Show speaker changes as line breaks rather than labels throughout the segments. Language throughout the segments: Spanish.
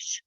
apoyo.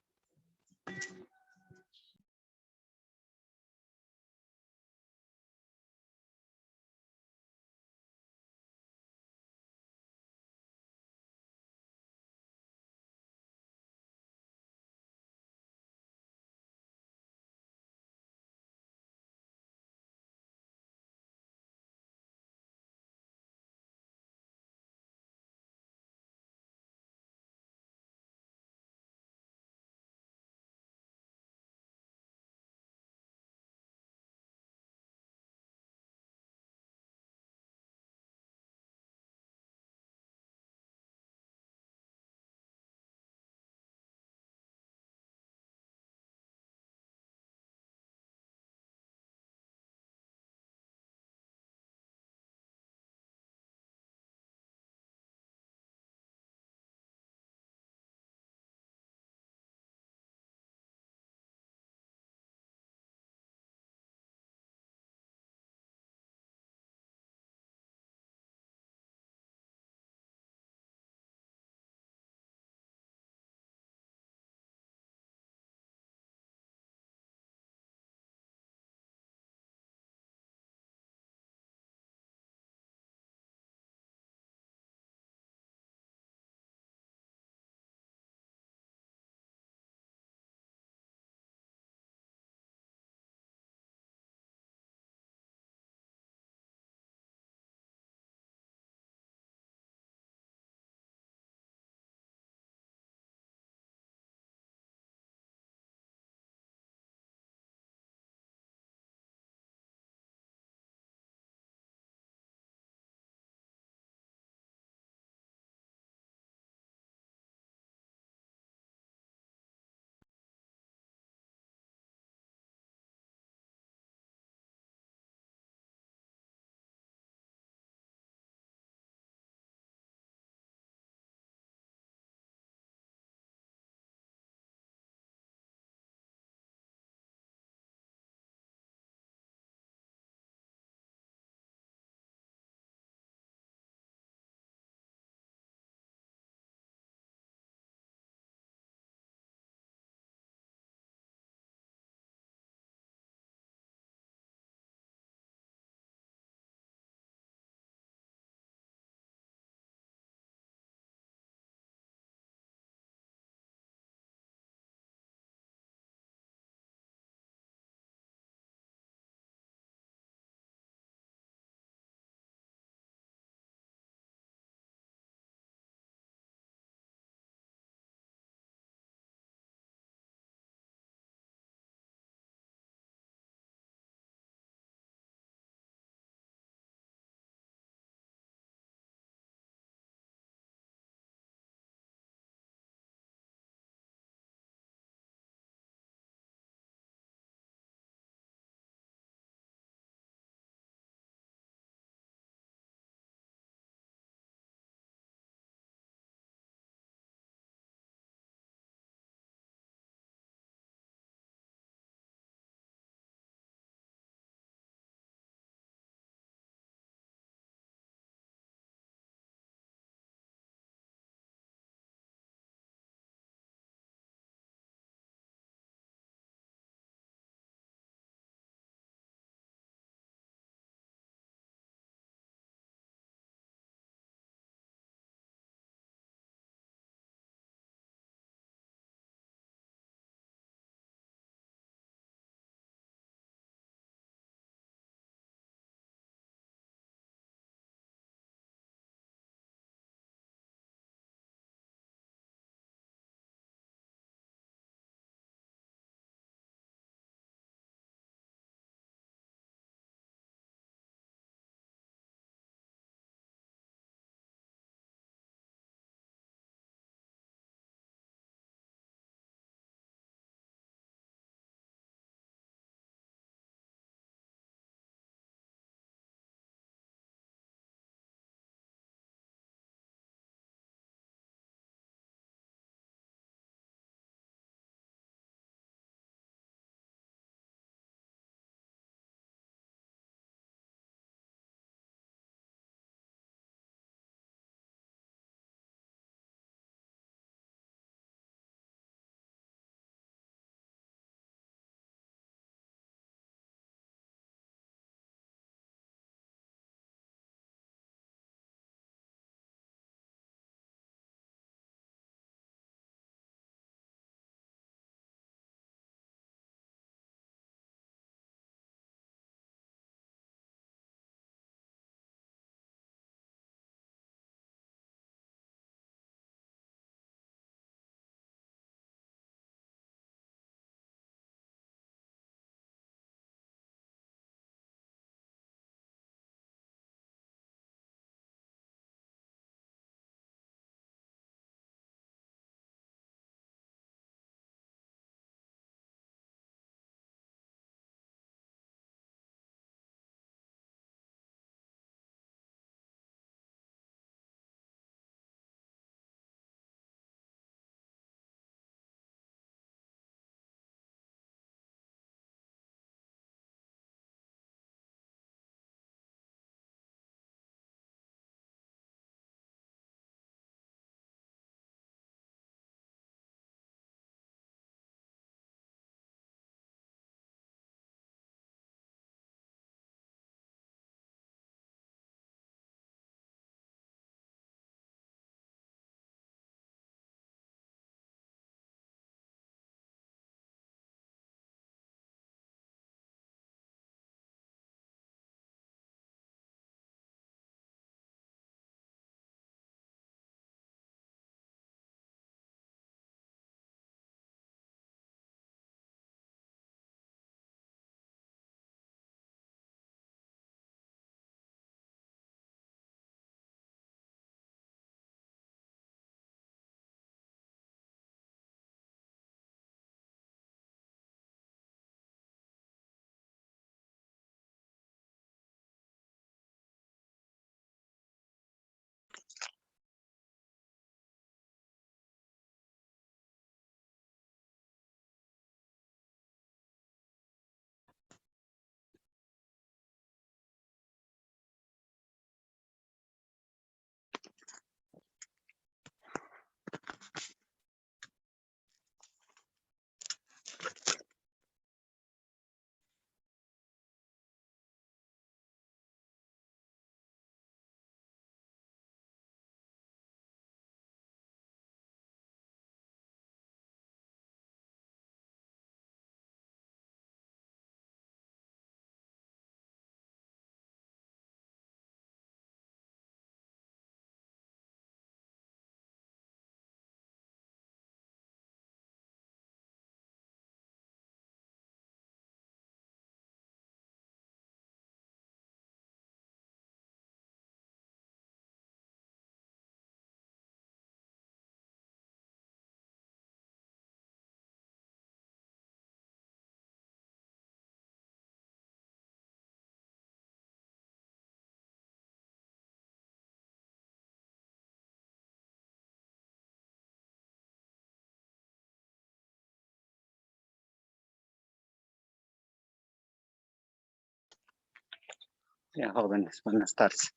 Ya, jóvenes, buenas tardes.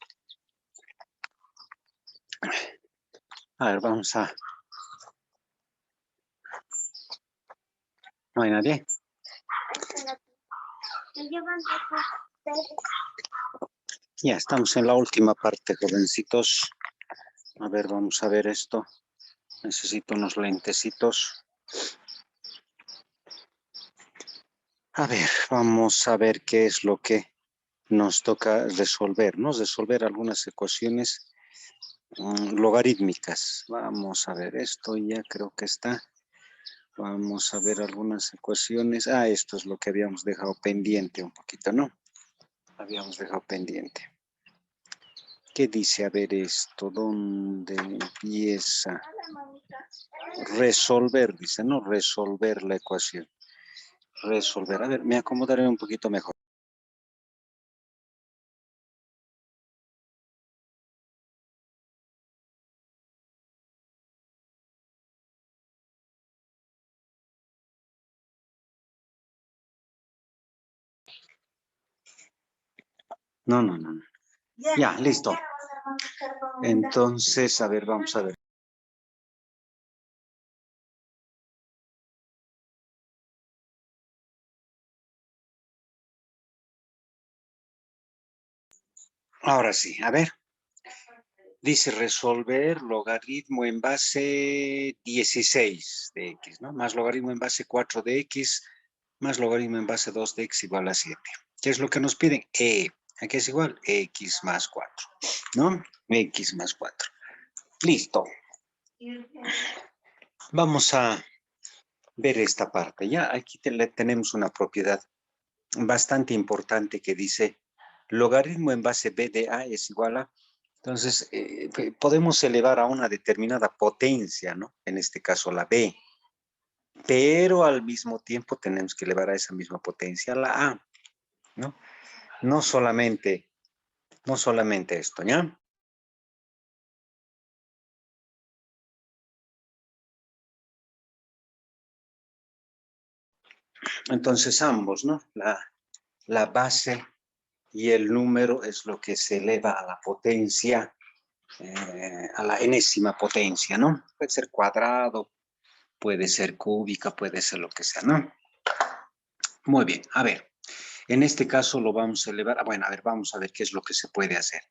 A ver, vamos a... ¿No hay nadie? Ya, estamos en la última parte, jovencitos. A ver, vamos a ver esto. Necesito unos lentecitos. A ver, vamos a ver qué es lo que nos toca resolver, ¿no? Resolver algunas ecuaciones logarítmicas. Vamos a ver esto, ya creo que está. Vamos a ver algunas ecuaciones. Ah, esto es lo que habíamos dejado pendiente un poquito, ¿no? Habíamos dejado pendiente. ¿Qué dice? A ver esto, ¿dónde empieza? Resolver, dice, ¿no? Resolver la ecuación. Resolver. A ver, me acomodaré un poquito mejor. No, no, no. Ya, listo. Entonces, a ver, vamos a ver. Ahora sí, a ver. Dice resolver logaritmo en base 16 de x, ¿no? Más logaritmo en base 4 de x, más logaritmo en base 2 de x igual a 7. ¿Qué es lo que nos piden? Aquí es igual, x más 4, ¿no? X más 4. Listo. Vamos a ver esta parte. Ya aquí tenemos una propiedad bastante importante que dice logaritmo en base b de a es igual a... Entonces, podemos elevar a una determinada potencia, ¿no? En este caso la b, pero al mismo tiempo tenemos que elevar a esa misma potencia la a, ¿no? No solamente esto, ¿ya? Entonces ambos, ¿no? La base y el número es lo que se eleva a la potencia, a la enésima potencia, ¿no? Puede ser cuadrado, puede ser cúbica, puede ser lo que sea, ¿no? Muy bien, a ver, en este caso lo vamos a elevar, bueno, a ver, vamos a ver qué es lo que se puede hacer.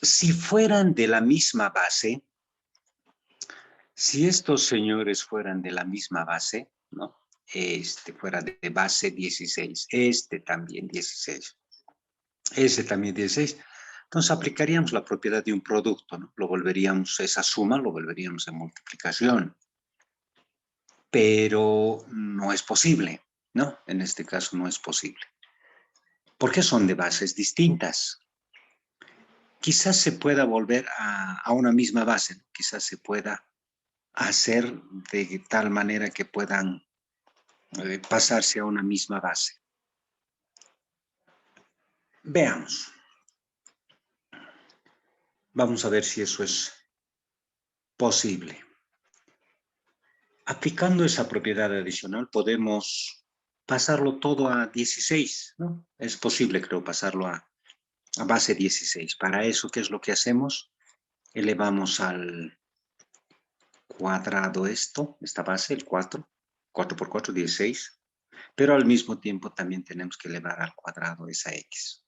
Si fueran de la misma base, si estos señores fueran de la misma base, ¿no? Este fuera de base 16, este también 16, este también 16. Entonces aplicaríamos la propiedad de un producto, ¿no? Lo volveríamos, esa suma lo volveríamos en multiplicación. Pero no es posible, ¿no? En este caso no es posible. Porque son de bases distintas. Quizás se pueda volver a una misma base, ¿no? Quizás se pueda hacer de tal manera que puedan pasarse a una misma base. Veamos. Vamos a ver si eso es posible. Aplicando esa propiedad adicional podemos pasarlo todo a 16, ¿no? Es posible, creo, pasarlo a base 16. Para eso, ¿qué es lo que hacemos? Elevamos al cuadrado esta base, el 4. 4 por 4, 16. Pero al mismo tiempo también tenemos que elevar al cuadrado esa x.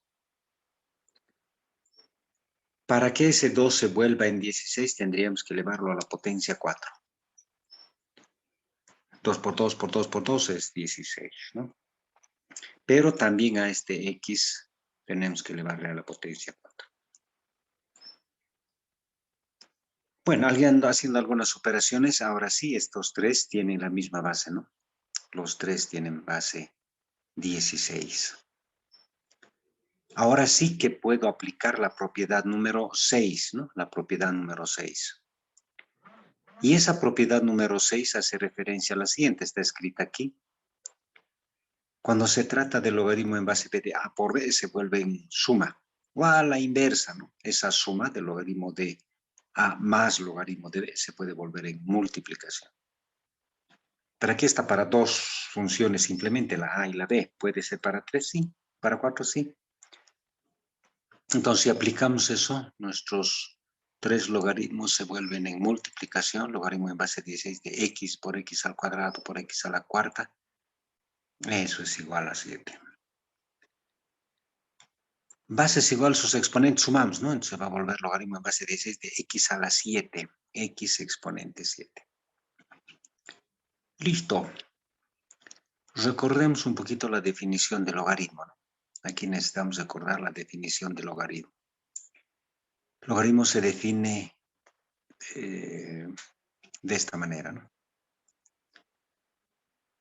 Para que ese 2 se vuelva en 16, tendríamos que elevarlo a la potencia 4. 2 por 2 por 2 por 2 es 16, ¿no? Pero también a este x tenemos que elevarle a la potencia 4. Bueno, alguien haciendo algunas operaciones, ahora sí, estos tres tienen la misma base, ¿no? Los tres tienen base 16. Ahora sí que puedo aplicar la propiedad número 6, ¿no? La propiedad número 6. Y esa propiedad número 6 hace referencia a la siguiente, está escrita aquí. Cuando se trata del logaritmo en base de a por b, se vuelve en suma. O a la inversa, ¿no? Esa suma del logaritmo de a más logaritmo de b se puede volver en multiplicación. Pero aquí está para dos funciones simplemente, la a y la b. ¿Puede ser para tres? Sí. Para 4 sí. Entonces, si aplicamos eso, nuestros 3 logaritmos se vuelven en multiplicación, logaritmo en base 16 de x por x al cuadrado por x a la cuarta. Eso es igual a 7. Bases igual sus exponentes sumamos, ¿no? Entonces va a volver logaritmo en base 16 de x a la 7. X exponente 7. Listo. Recordemos un poquito la definición de logaritmo, ¿no? Aquí necesitamos recordar la definición de logaritmo. Logaritmo se define de esta manera, ¿no?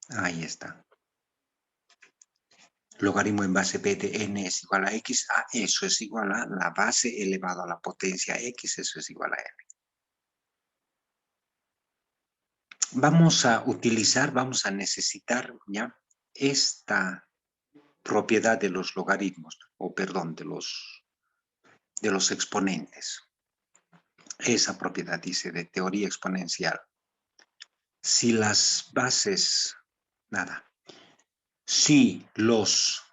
Ahí está. Logaritmo en base b de n es igual a x. Eso es igual a la base elevado a la potencia x. Eso es igual a n. Vamos a necesitar ya esta propiedad de los logaritmos, o perdón, de los exponentes. Esa propiedad dice de teoría exponencial. Si las bases, si los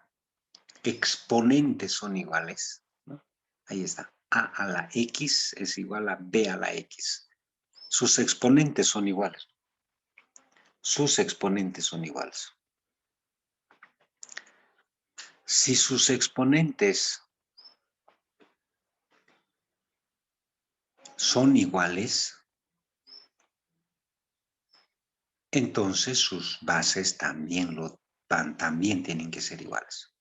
exponentes son iguales, ¿no? Ahí está, a a la x es igual a b a la x. Sus exponentes son iguales. Sus exponentes son iguales. Si sus exponentes son iguales, entonces sus bases también tienen que ser iguales.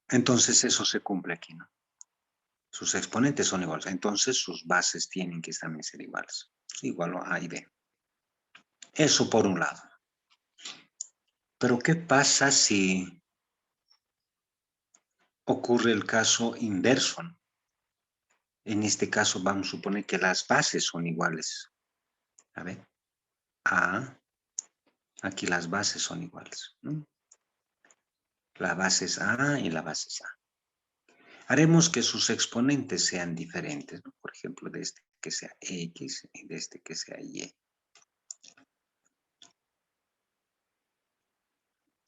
Entonces eso se cumple aquí, ¿no? Sus exponentes son iguales, entonces sus bases tienen que también ser iguales. Igual a y b. Eso por un lado. Pero ¿qué pasa si ocurre el caso inverso? En este caso vamos a suponer que las bases son iguales. A ver, aquí las bases son iguales, ¿no? La base es a y la base es a. Haremos que sus exponentes sean diferentes, ¿no? Por ejemplo, de este que sea x y de este que sea y.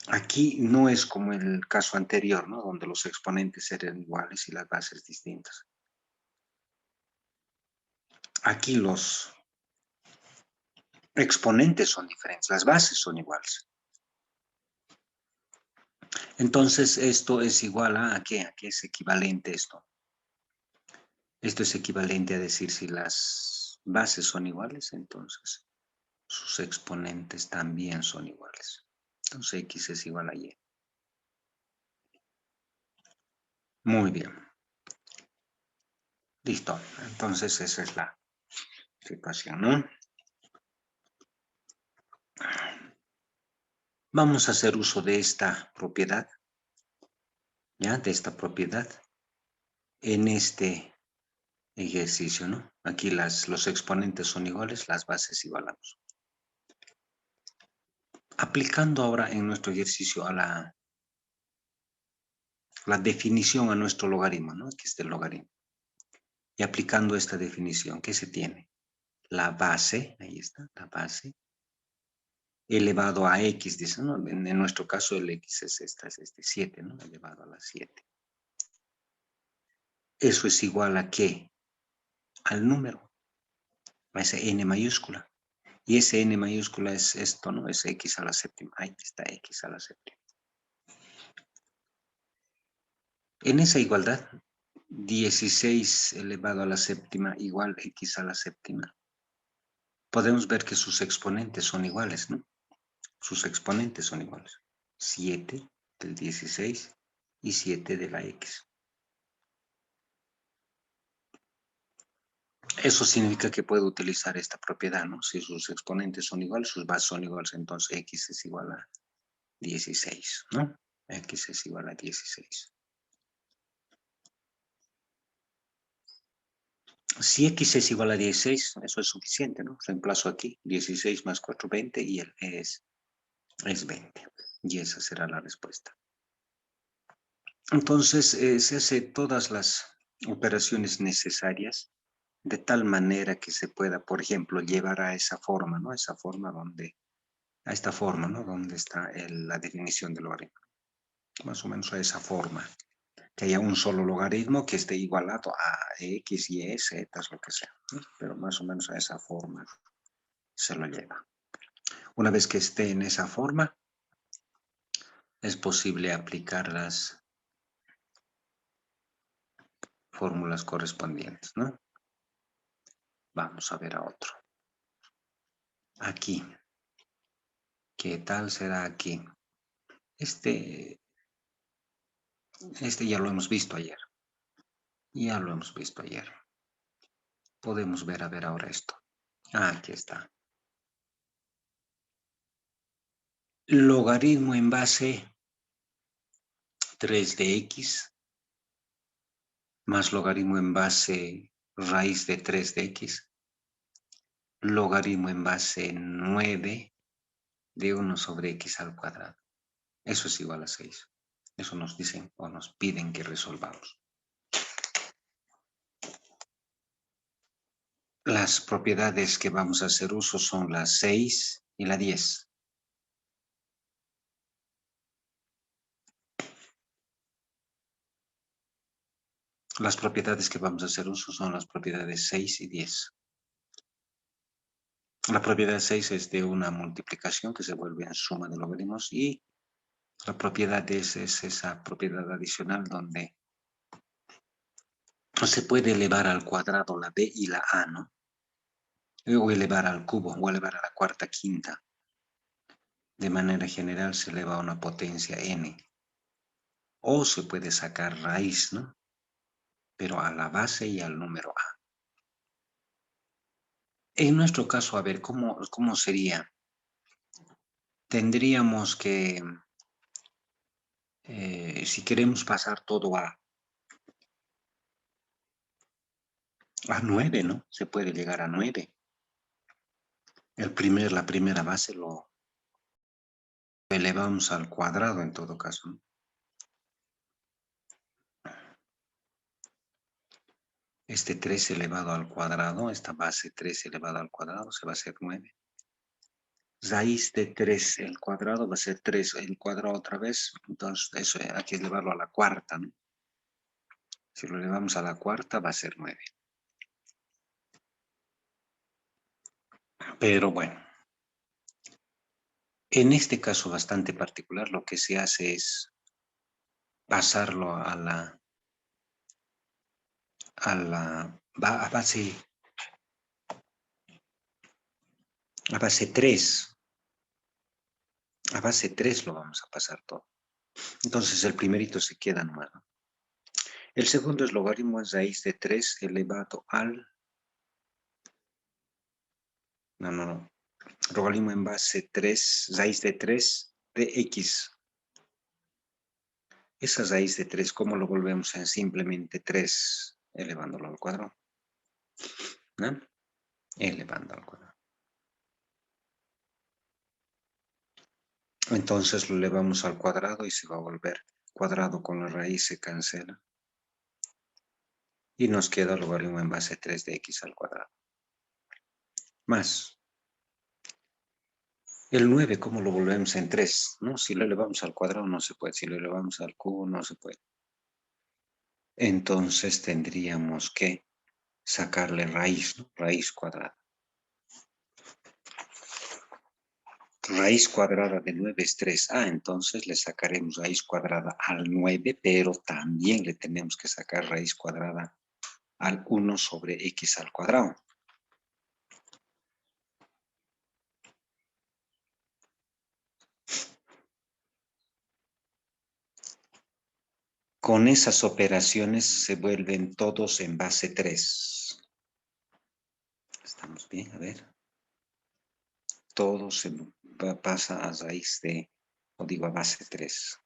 Aquí no es como el caso anterior, ¿no? Donde los exponentes eran iguales y las bases distintas. Aquí los exponentes son diferentes, las bases son iguales. Entonces, esto es igual ¿a qué? ¿A qué es equivalente esto? Esto es equivalente a decir si las bases son iguales, entonces sus exponentes también son iguales. Entonces, x es igual a y. Muy bien. Listo. Entonces, esa es la situación, ¿no? Vamos a hacer uso de esta propiedad, ¿ya? De esta propiedad en este ejercicio, ¿no? Aquí los exponentes son iguales, las bases igualamos. Aplicando ahora en nuestro ejercicio a la definición a nuestro logaritmo, ¿no? Aquí está el logaritmo. Y aplicando esta definición, ¿qué se tiene? La base, ahí está, la base, elevado a x, dice, ¿no? En nuestro caso el x es este 7, ¿no? Elevado a la 7. Eso es igual a ¿qué? Al número, a ese n mayúscula. Y ese n mayúscula es esto, ¿no? Es x a la séptima. Ahí está x a la séptima. En esa igualdad, 16 elevado a la séptima igual x a la séptima. Podemos ver que sus exponentes son iguales, ¿no? Sus exponentes son iguales. 7 del 16 y 7 de la x. Eso significa que puedo utilizar esta propiedad, ¿no? Si sus exponentes son iguales, sus bases son iguales, entonces x es igual a 16, ¿no? X es igual a 16. Si x es igual a 16, eso es suficiente, ¿no? Reemplazo aquí 16 más 4, 20 y el es 20. Y esa será la respuesta. Entonces, se hace todas las operaciones necesarias de tal manera que se pueda, por ejemplo, llevar a esa forma, ¿no? Esa forma donde a esta forma, ¿no? Donde está la definición del logaritmo. Más o menos a esa forma. Que haya un solo logaritmo que esté igualado a x, y, z, lo que sea, ¿no? Pero más o menos a esa forma se lo lleva. Una vez que esté en esa forma, es posible aplicar las fórmulas correspondientes, ¿no? Vamos a ver a otro. Aquí. ¿Qué tal será aquí? Este ya lo hemos visto ayer. Ya lo hemos visto ayer. Podemos ver, a ver ahora esto. Aquí está. Logaritmo en base 3 de x más logaritmo en base raíz de 3 de x, logaritmo en base 9 de 1 sobre x al cuadrado. Eso es igual a 6. Eso nos dicen o nos piden que resolvamos. Las propiedades que vamos a hacer uso son la 6 y la 10. Las propiedades que vamos a hacer uso son las propiedades 6 y 10. La propiedad 6 es de una multiplicación que se vuelve en suma de logaritmos, y la propiedad 10 es esa propiedad adicional donde se puede elevar al cuadrado la b y la a, ¿no? O elevar al cubo, o elevar a la cuarta quinta. De manera general se eleva a una potencia n. O se puede sacar raíz, ¿no? Pero a la base y al número a. En nuestro caso, a ver, ¿cómo sería? Tendríamos que, si queremos pasar todo a 9, ¿no? Se puede llegar a 9. La primera base lo elevamos al cuadrado en todo caso, ¿no? Este 3 elevado al cuadrado, esta base 3 elevado al cuadrado, se va a hacer 9. Raíz de 3 el cuadrado va a ser 3 el cuadrado otra vez. Entonces, eso hay que elevarlo a la cuarta, ¿no? Si lo elevamos a la cuarta, va a ser 9. Pero bueno, en este caso bastante particular, lo que se hace es pasarlo a base 3. A base 3 lo vamos a pasar todo. Entonces el primerito se queda nomás, ¿no? El segundo es logaritmo en raíz de 3 elevado al... No. Logaritmo en base 3, raíz de 3 de x. Esa raíz de 3, ¿cómo lo volvemos en simplemente 3 elevándolo al cuadrado? ¿No? Elevando al cuadrado. Entonces lo elevamos al cuadrado y se va a volver cuadrado con la raíz, se cancela. Y nos queda logaritmo en base 3 de x al cuadrado. Más. El 9, ¿cómo lo volvemos en 3? ¿No? Si lo elevamos al cuadrado no se puede. Si lo elevamos al cubo no se puede. Entonces tendríamos que sacarle raíz, ¿no? Raíz cuadrada. Raíz cuadrada de 9 es 3. Entonces le sacaremos raíz cuadrada al 9, pero también le tenemos que sacar raíz cuadrada al 1 sobre x al cuadrado. Con esas operaciones se vuelven todos en base 3. ¿Estamos bien? A ver. Todo se pasa a raíz de, o digo a base 3,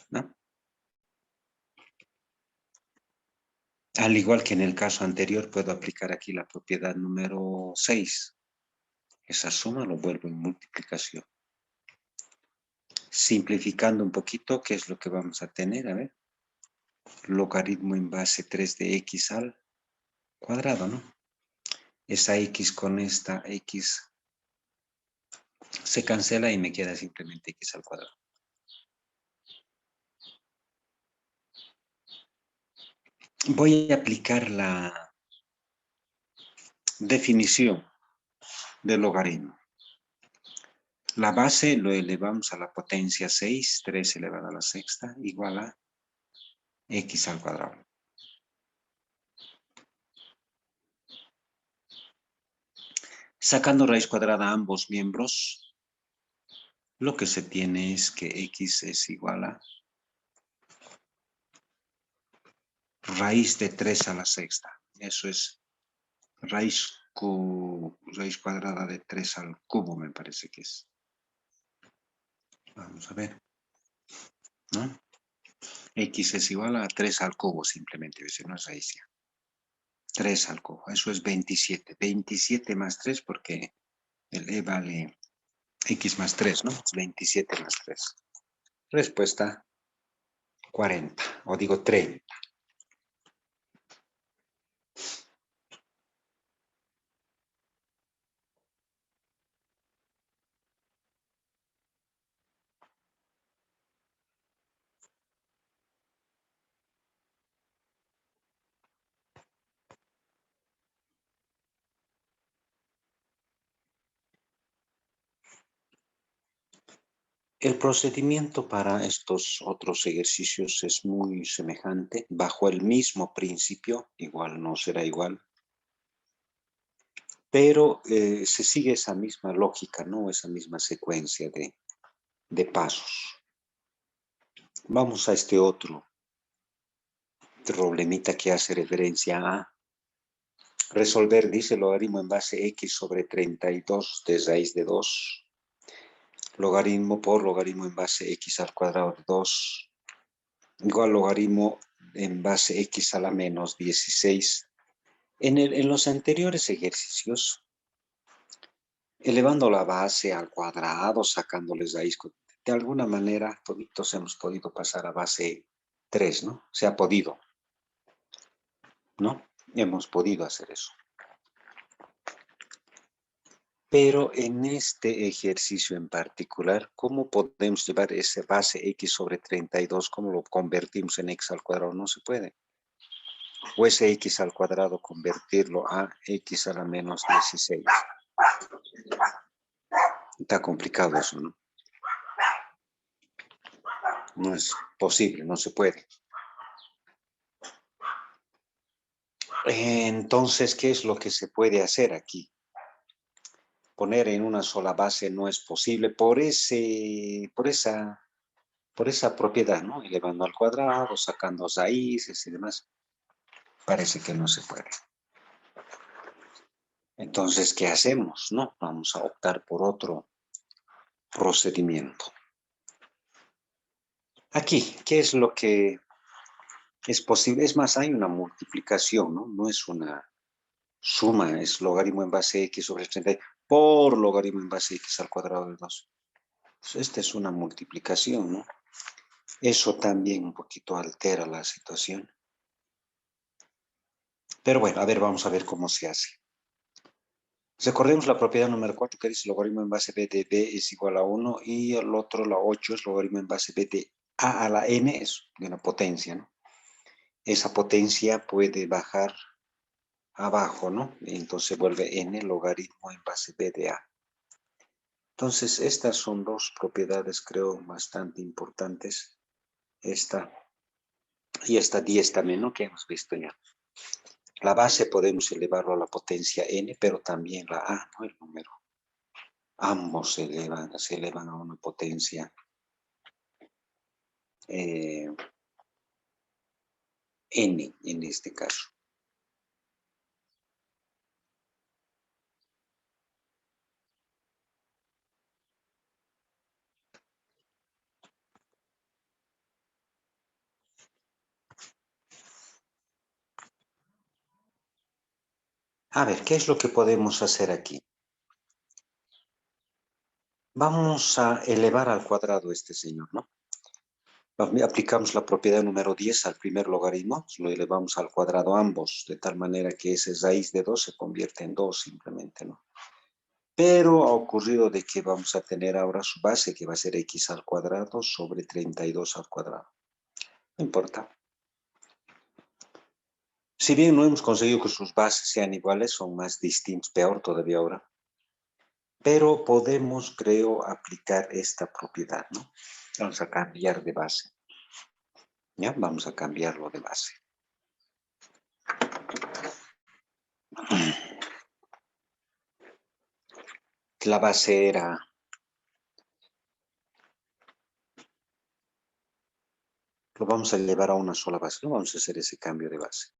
¿no? Al igual que en el caso anterior, puedo aplicar aquí la propiedad número 6. Esa suma lo vuelvo en multiplicación. Simplificando un poquito, ¿qué es lo que vamos a tener? A ver. Logaritmo en base 3 de x al cuadrado, ¿no? Esa x con esta x Se cancela y me queda simplemente x al cuadrado. Voy a aplicar la definición del logaritmo. La base lo elevamos a la potencia 6, 3 elevado a la sexta, igual a x al cuadrado. Sacando raíz cuadrada a ambos miembros, lo que se tiene es que x es igual a raíz de 3 a la sexta. Eso es raíz cuadrada de 3 al cubo, me parece que es. Vamos a ver, ¿no? X es igual a 3 al cubo simplemente, no es raíz ya. 3 al cubo, eso es 27. 27 más 3 porque el E vale X más 3, ¿no? 27 más 3. Respuesta 40, o digo 30. El procedimiento para estos otros ejercicios es muy semejante, bajo el mismo principio, igual no será igual, pero se sigue esa misma lógica, ¿no? Esa misma secuencia de pasos. Vamos a este otro problemita que hace referencia a resolver, dice, logaritmo en base x sobre 32 de raíz de 2, logaritmo por logaritmo en base x al cuadrado de 2, igual logaritmo en base x a la menos 16. En los anteriores ejercicios, elevando la base al cuadrado, sacándoles raíz, de alguna manera, toditos hemos podido pasar a base 3, ¿no? Se ha podido, ¿no? Hemos podido hacer eso. Pero en este ejercicio en particular, ¿cómo podemos llevar esa base x sobre 32? ¿Cómo lo convertimos en x al cuadrado? No se puede. O ese x al cuadrado convertirlo a x a la menos 16. Está complicado eso, ¿no? No es posible, no se puede. Entonces, ¿qué es lo que se puede hacer aquí? Poner en una sola base no es posible por esa propiedad, ¿no? Elevando al cuadrado, sacando raíces y demás. Parece que no se puede. Entonces, ¿qué hacemos? No, vamos a optar por otro procedimiento. Aquí, ¿qué es lo que es posible? Es más, hay una multiplicación, ¿no? No es una suma, es logaritmo en base x sobre 30 por logaritmo en base x al cuadrado de 2. Pues esta es una multiplicación, ¿no? Eso también un poquito altera la situación. Pero bueno, a ver, vamos a ver cómo se hace. Recordemos la propiedad número 4 que dice logaritmo en base b de b es igual a 1 y el otro, la 8, es logaritmo en base b de a la n, es de una potencia, ¿no? Esa potencia puede bajar abajo, ¿no? Entonces vuelve n logaritmo en base b de a. Entonces, estas son dos propiedades, creo, bastante importantes. Esta y esta 10 también, ¿no? Que hemos visto ya. La base podemos elevarlo a la potencia n, pero también la a, ¿no? El número. Ambos se elevan a una potencia n en este caso. A ver, ¿qué es lo que podemos hacer aquí? Vamos a elevar al cuadrado este señor, ¿no? Aplicamos la propiedad número 10 al primer logaritmo, lo elevamos al cuadrado ambos, de tal manera que ese raíz de 2 se convierte en 2 simplemente, ¿no? Pero ha ocurrido de que vamos a tener ahora su base, que va a ser x al cuadrado sobre 32 al cuadrado. No importa. Si bien no hemos conseguido que sus bases sean iguales, son más distintos, peor todavía ahora. Pero podemos, creo, aplicar esta propiedad, ¿no? Vamos a cambiar de base. ¿Ya? Vamos a cambiarlo de base. La base era... Lo vamos a llevar a una sola base. No vamos a hacer ese cambio de base.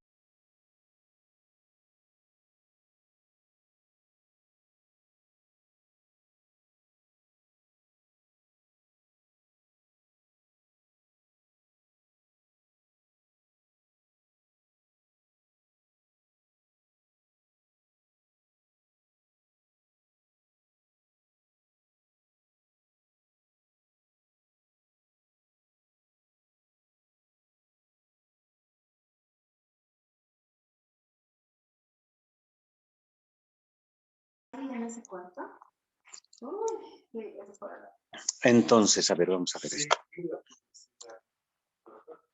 Entonces, a ver, vamos a ver esto.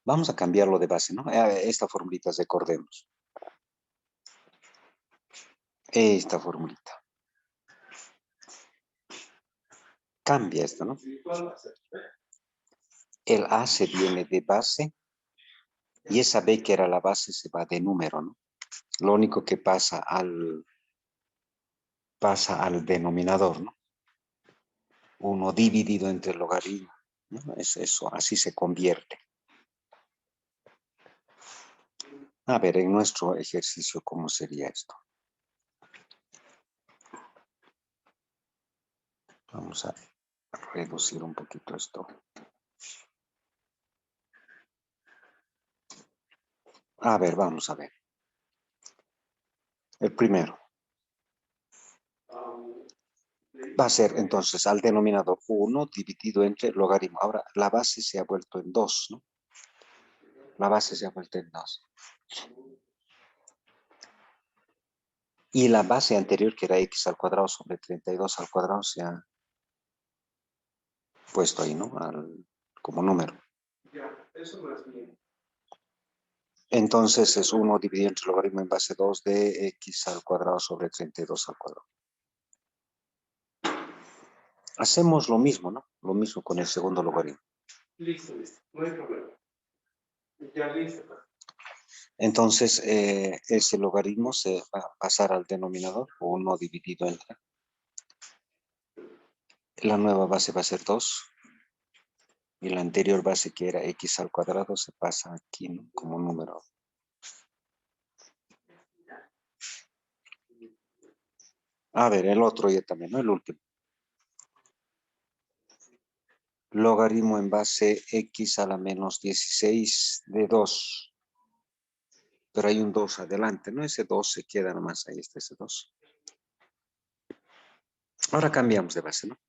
Vamos a cambiarlo de base, ¿no? Esta formulita, recordemos. Esta formulita. Cambia esto, ¿no? El A se viene de base y esa B que era la base se va de número, ¿no? Lo único que pasa al denominador, ¿no? 1 dividido entre el logaritmo, ¿no? Es eso, así se convierte. A ver, en nuestro ejercicio, ¿cómo sería esto? Vamos a reducir un poquito esto. A ver, vamos a ver. El primero. Va a ser entonces al denominador 1 dividido entre logaritmo. Ahora, la base se ha vuelto en 2, ¿no? La base se ha vuelto en 2. Y la base anterior, que era x al cuadrado sobre 32 al cuadrado, se ha puesto ahí, ¿no? Como número.
Ya, eso no es bien.
Entonces es 1 dividido entre logaritmo en base 2 de x al cuadrado sobre 32 al cuadrado. Hacemos lo mismo, ¿no? Lo mismo con el segundo logaritmo.
Listo. No hay problema. Ya listo.
Entonces ese logaritmo se va a pasar al denominador, 1 dividido entre. La nueva base va a ser 2. Y la anterior base que era x al cuadrado se pasa aquí, ¿no? Como número. A ver, el otro ya también, ¿no? El último. Logaritmo en base x a la menos 16 de 2. Pero hay un 2 adelante, ¿no? Ese 2 se queda nomás, ahí está ese 2. Ahora cambiamos de base, ¿no?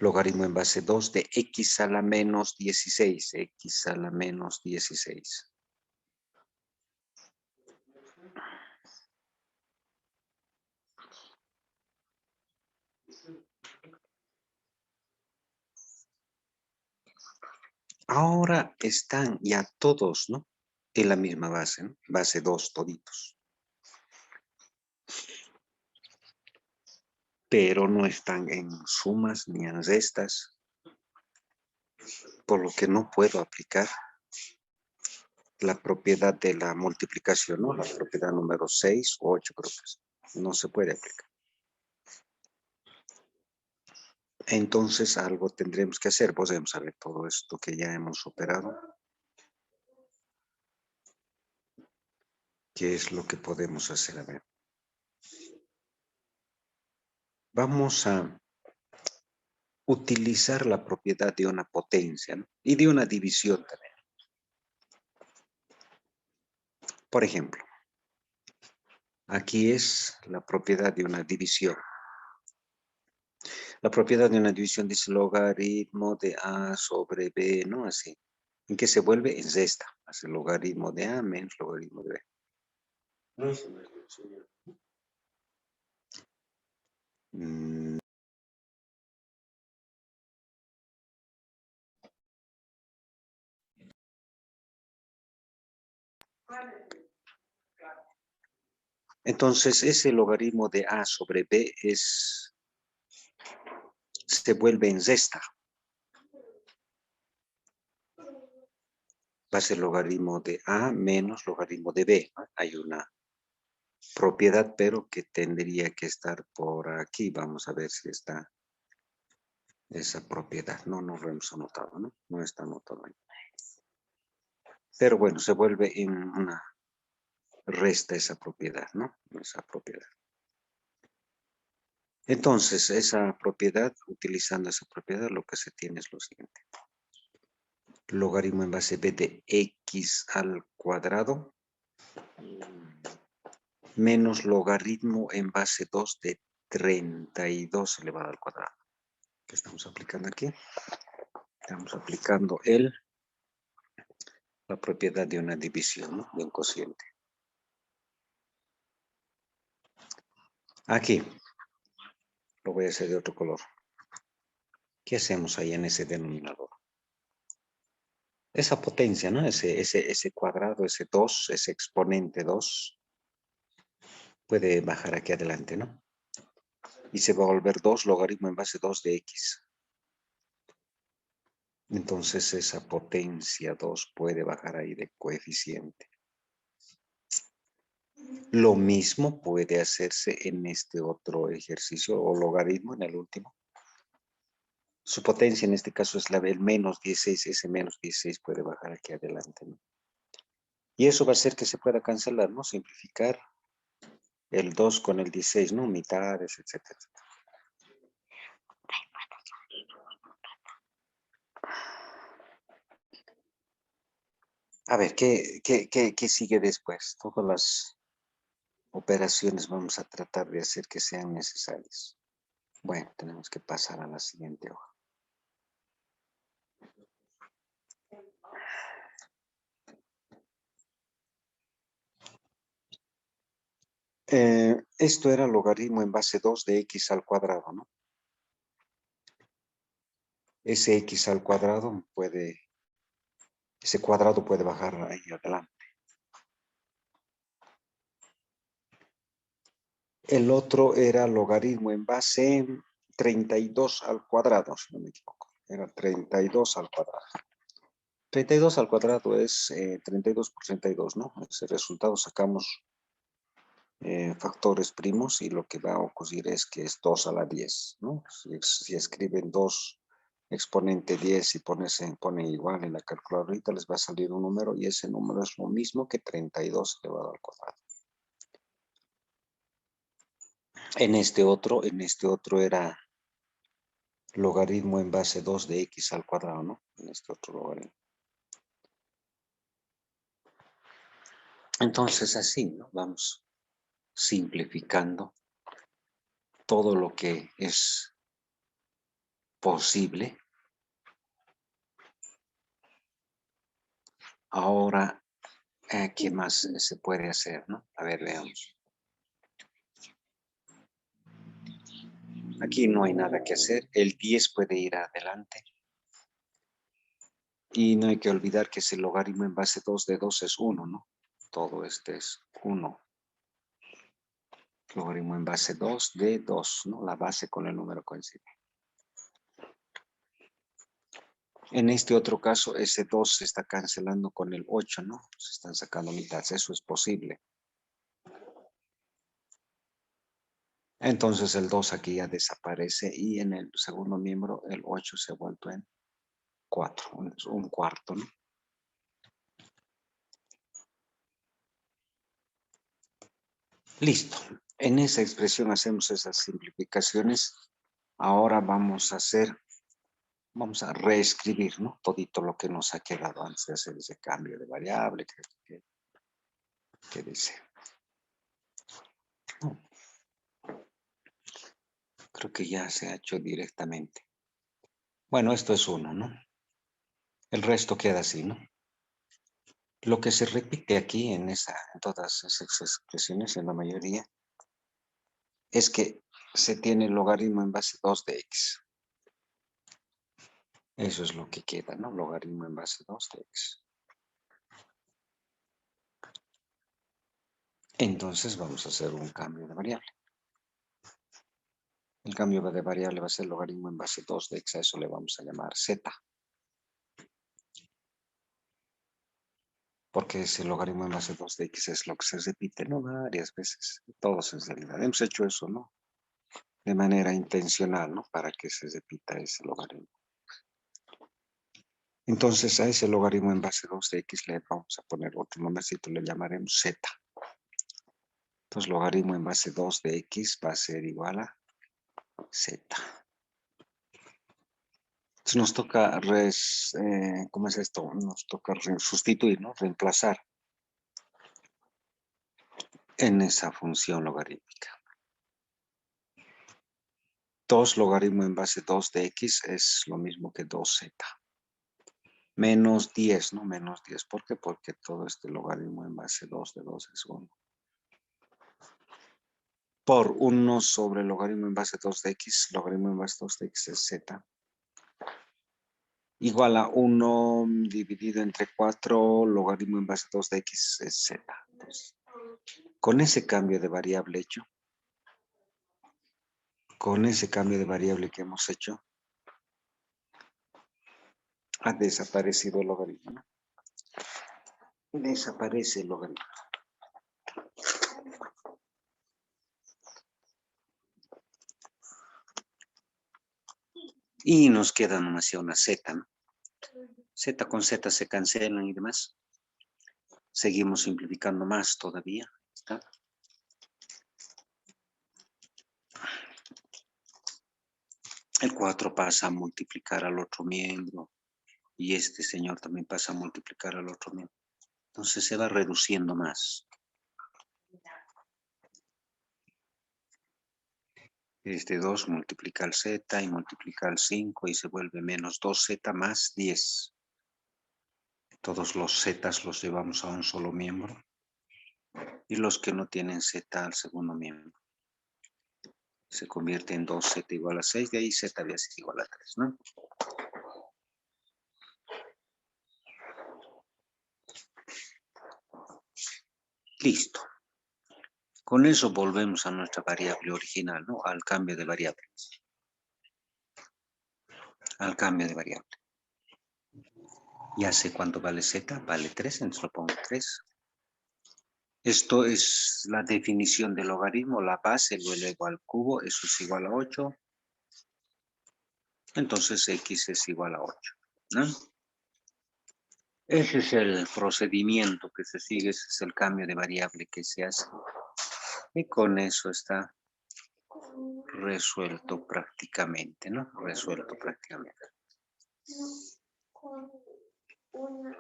Logaritmo en base 2 de x a la menos 16. X a la menos 16. Ahora están ya todos, ¿no? En la misma base, ¿no? Base 2 toditos. Pero no están en sumas ni en restas, por lo que no puedo aplicar la propiedad de la multiplicación, ¿no? La propiedad número 6 o 8 creo que es. No se puede aplicar. Entonces algo tendremos que hacer. Podemos ver todo esto que ya hemos operado. ¿Qué es lo que podemos hacer? A ver. Vamos a utilizar la propiedad de una potencia, ¿no? Y de una división también. Por ejemplo, aquí es la propiedad de una división. La propiedad de una división dice logaritmo de A sobre B, ¿no? Así. ¿En qué se vuelve? En esta. Hace logaritmo de A menos logaritmo de B.
No es una división.
Mm, Entonces, ese logaritmo de A sobre B se vuelve en zesta. Va a ser logaritmo de A menos logaritmo de B, ¿no? Hay una propiedad, pero que tendría que estar por aquí. Vamos a ver si está esa propiedad. No lo hemos anotado, ¿no? No está anotado ahí. Pero bueno, se vuelve en una resta esa propiedad, ¿no? Esa propiedad. Entonces, esa propiedad, utilizando esa propiedad, lo que se tiene es lo siguiente. Logaritmo en base b de x al cuadrado menos logaritmo en base 2 de 32 elevado al cuadrado. ¿Qué estamos aplicando aquí? Estamos aplicando la propiedad de una división, ¿no? De un cociente. Aquí, lo voy a hacer de otro color. ¿Qué hacemos ahí en ese denominador? Esa potencia, ¿no? Ese cuadrado, ese 2, ese exponente 2, puede bajar aquí adelante, ¿no? Y se va a volver 2 logaritmo en base 2 de x. Entonces esa potencia 2 puede bajar ahí de coeficiente. Lo mismo puede hacerse en este otro ejercicio o logaritmo en el último. Su potencia en este caso es el menos 16. Ese menos 16 puede bajar aquí adelante, ¿no? Y eso va a hacer que se pueda cancelar, ¿no? Simplificar el 2 con el 16, ¿no? Mitades, etcétera. A ver, ¿qué sigue después? Todas las operaciones vamos a tratar de hacer que sean necesarias. Bueno, tenemos que pasar a la siguiente hoja. Esto era logaritmo en base 2 de x al cuadrado, ¿no? Ese x al cuadrado ese cuadrado puede bajar ahí adelante. El otro era logaritmo en base 32 al cuadrado, si no me equivoco. Era 32 al cuadrado. 32 al cuadrado es 32 por 32, ¿no? Ese resultado sacamos factores primos y lo que va a ocurrir es que es 2 a la 10, ¿no? Si escriben 2 exponente 10 y pone igual en la calculadora, les va a salir un número y ese número es lo mismo que 32 elevado al cuadrado. En este otro era logaritmo en base 2 de x al cuadrado, ¿no? En este otro logaritmo. Entonces así, ¿no? Vamos simplificando todo lo que es posible. Ahora, ¿qué más se puede hacer, no? A ver, veamos. Aquí no hay nada que hacer. El 10 puede ir adelante. Y no hay que olvidar que ese logaritmo en base 2 de 2 es 1, ¿no? Todo este es 1. Logaritmo en base 2 de 2, ¿no? La base con el número coincide. En este otro caso, ese 2 se está cancelando con el 8, ¿no? Se están sacando mitades. Eso es posible. Entonces el 2 aquí ya desaparece y en el segundo miembro el 8 se ha vuelto en 4, un cuarto, ¿no? Listo. En esa expresión hacemos esas simplificaciones. Ahora vamos a reescribir, ¿no? Todito lo que nos ha quedado antes de hacer ese cambio de variable. ¿Qué dice? No. Creo que ya se ha hecho directamente. Bueno, esto es 1, ¿no? El resto queda así, ¿no? Lo que se repite aquí en todas esas expresiones, en la mayoría, es que se tiene el logaritmo en base 2 de x. Eso es lo que queda, ¿no? Logaritmo en base 2 de x. Entonces vamos a hacer un cambio de variable. El cambio de variable va a ser logaritmo en base 2 de x. A eso le vamos a llamar z. Porque ese logaritmo en base 2 de x es lo que se repite, ¿no? Varias veces. Todos en realidad. Hemos hecho eso, ¿no? De manera intencional, ¿no? Para que se repita ese logaritmo. Entonces a ese logaritmo en base 2 de x le vamos a poner otro nombrecito, le llamaremos z. Entonces logaritmo en base 2 de x va a ser igual a z. Entonces nos toca, ¿cómo es esto? Nos toca sustituir, ¿no? Reemplazar en esa función logarítmica. 2 logaritmo en base 2 de x es lo mismo que 2z. Menos 10, ¿no? Menos 10. ¿Por qué? Porque todo este logaritmo en base 2 de 2 es 1. Por 1 sobre el logaritmo en base 2 de x, logaritmo en base 2 de x es z. Igual a 1 dividido entre 4, logaritmo en base 2 de x es z. Entonces, con ese cambio de variable hecho, con ese cambio de variable que hemos hecho, ha desaparecido el logaritmo, ¿no? Desaparece el logaritmo. Y nos queda nomás ya una z, ¿no? Z con z se cancelan y demás. Seguimos simplificando más todavía. ¿Está? El 4 pasa a multiplicar al otro miembro. Y este señor también pasa a multiplicar al otro miembro. Entonces se va reduciendo más. Este 2 multiplica al z y multiplica al 5 y se vuelve menos 2z más 10. Todos los z los llevamos a un solo miembro. Y los que no tienen z al segundo miembro. Se convierte en 2z igual a 6, de ahí z había sido igual a 3, ¿no? Listo. Con eso volvemos a nuestra variable original, ¿no? Al cambio de variable. Al cambio de variable. Ya sé cuánto vale z, vale 3, entonces lo pongo 3. Esto es la definición del logaritmo, la base, lo elevo al cubo, eso es igual a 8. Entonces x es igual a 8, ¿no? Ese es el procedimiento que se sigue, ese es el cambio de variable que se hace. Y con eso está resuelto prácticamente, ¿no? Resuelto prácticamente.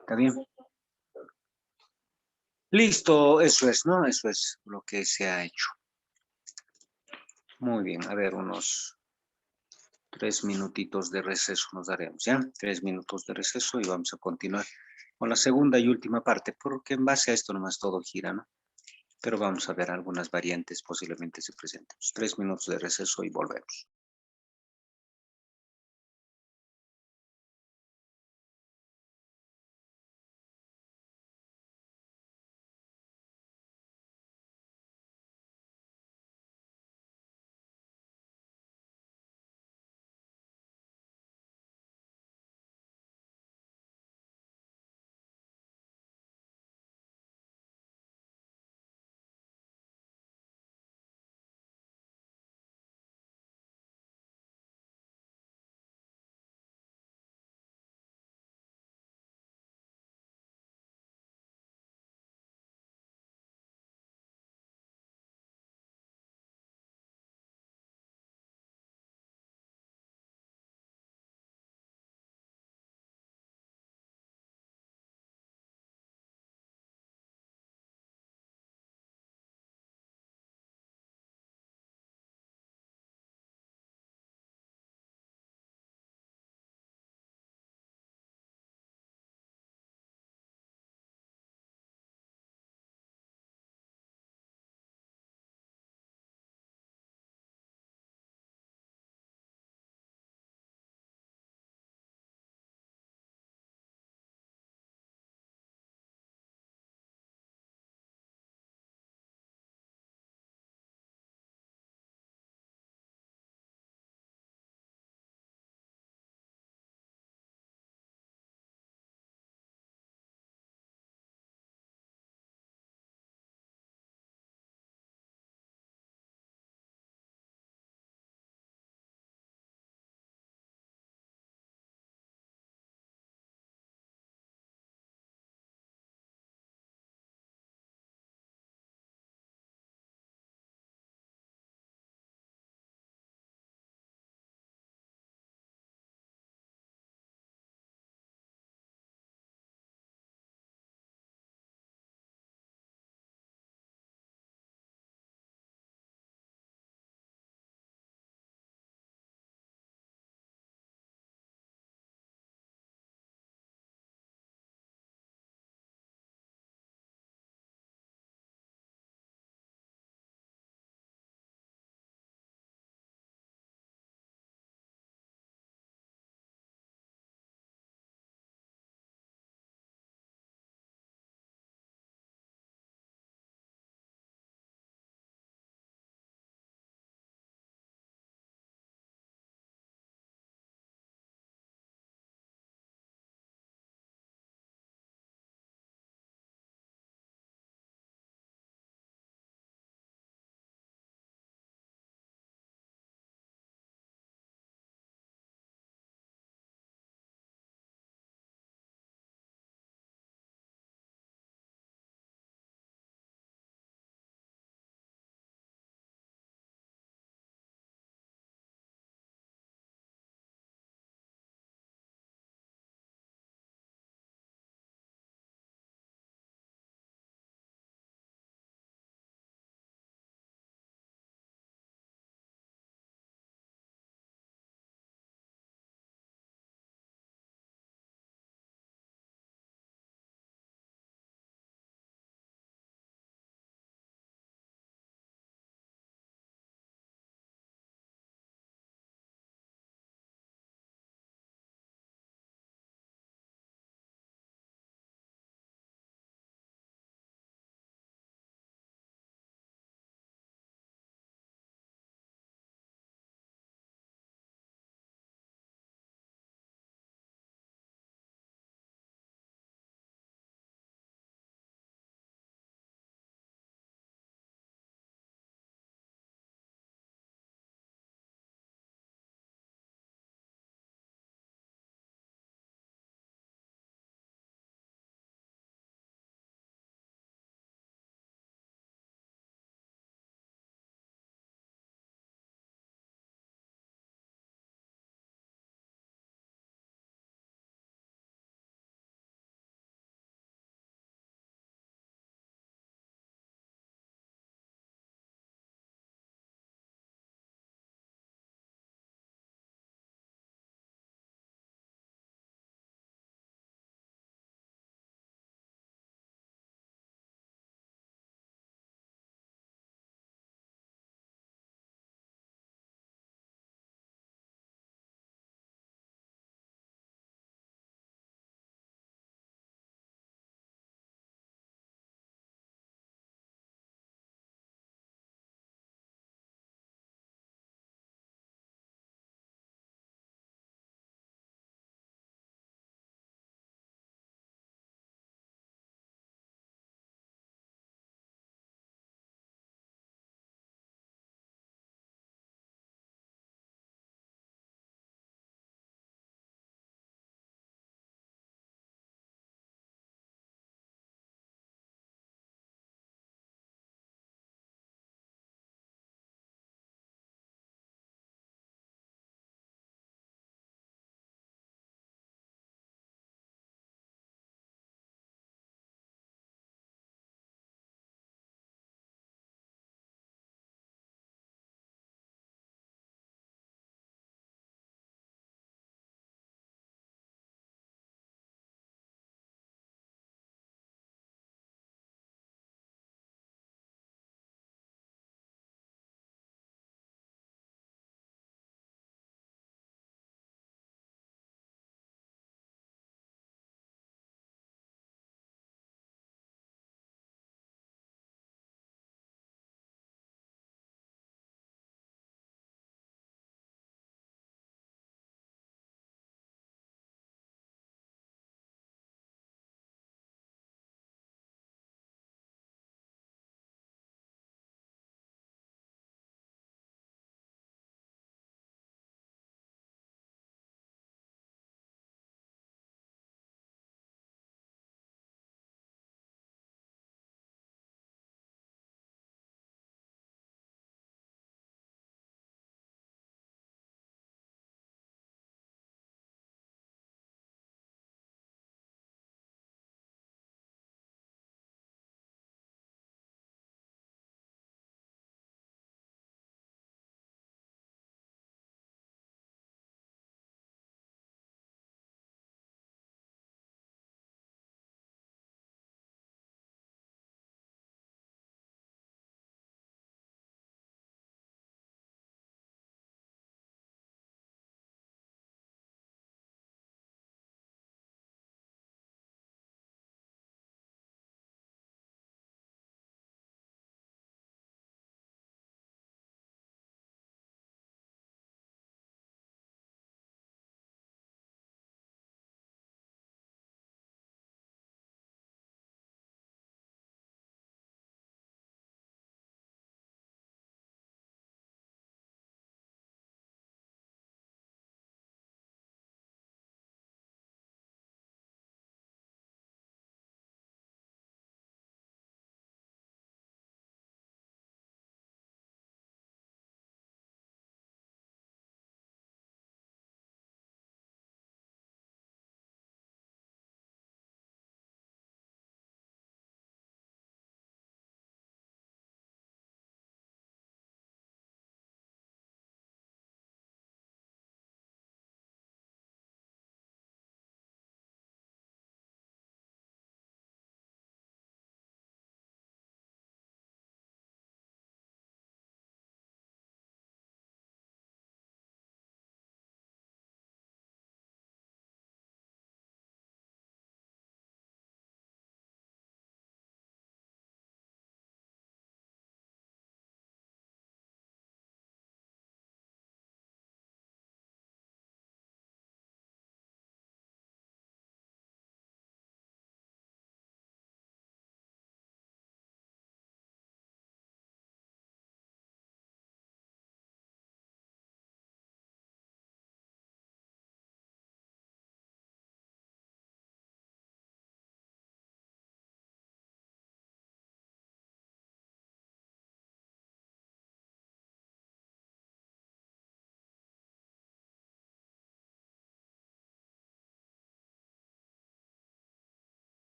¿Está bien? Listo, eso es, ¿no? Eso es lo que se ha hecho. Muy bien, a ver, unos 3 minutitos de receso nos daremos, ¿ya? 3 minutos de receso y vamos a continuar con la segunda y última parte, porque en base a esto nomás todo gira, ¿no? Pero vamos a ver algunas variantes posiblemente se presenten. 3 minutos de receso y volvemos.